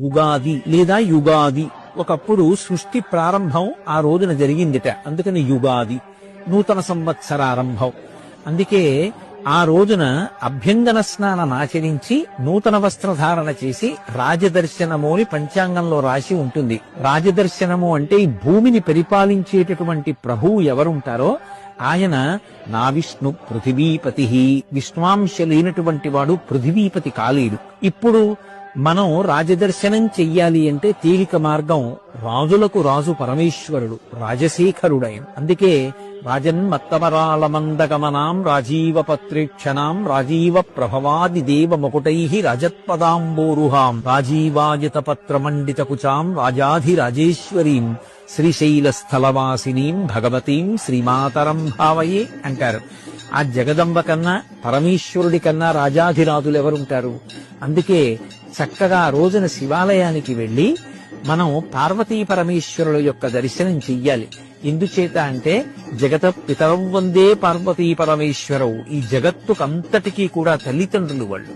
ఉగాది లేదా యుగాది. ఒకప్పుడు సృష్టి ప్రారంభం ఆ రోజున జరిగిందిట, అందుకని యుగాది. నూతన సంవత్సరారంభం. అందుకే ఆ రోజున అభ్యంగన స్నానం ఆచరించి నూతన వస్త్రధారణ చేసి రాజదర్శనము అని పంచాంగంలో రాసి ఉంటుంది. రాజదర్శనము అంటే ఈ భూమిని పరిపాలించేటటువంటి ప్రభువు ఎవరుంటారో ఆయన నా విష్ణు పృథివీపతి. విష్ణువాంశ లేనటువంటి వాడు పృథివీపతి కాలేడు. ఇప్పుడు మనం రాజదర్శనం చెయ్యాలి అంటే తేలిక మార్గం, రాజులకు రాజు పరమేశ్వరుడు, రాజశేఖరుడైన. అందుకే రాజన్మత్తమరాళమందగమనాం రాజీవ పత్రేక్షణాం రాజీవ ప్రభవాది దేవ ముకుటై రజత్పదాంబోరుహాం రాజీవాయత పత్రమండిత కుచాం రాజాధిరాజేశ్వరీం శ్రీశైలస్థలవాసినీం భగవతీం శ్రీమాతరం భావయే అంటారు. ఆ జగదంబ కన్నా పరమేశ్వరుడి కన్నా రాజాధిరాజులు ఎవరుంటారు? అందుకే చక్కగా రోజున శివాలయానికి వెళ్లి మనం పార్వతీ పరమేశ్వరుల యొక్క దర్శనం చెయ్యాలి. ఎందుచేత అంటే జగత పితరం వందే పార్వతీ పరమేశ్వరవు. ఈ జగత్తుకంతటికీ కూడా తల్లిదండ్రులు వాళ్ళు.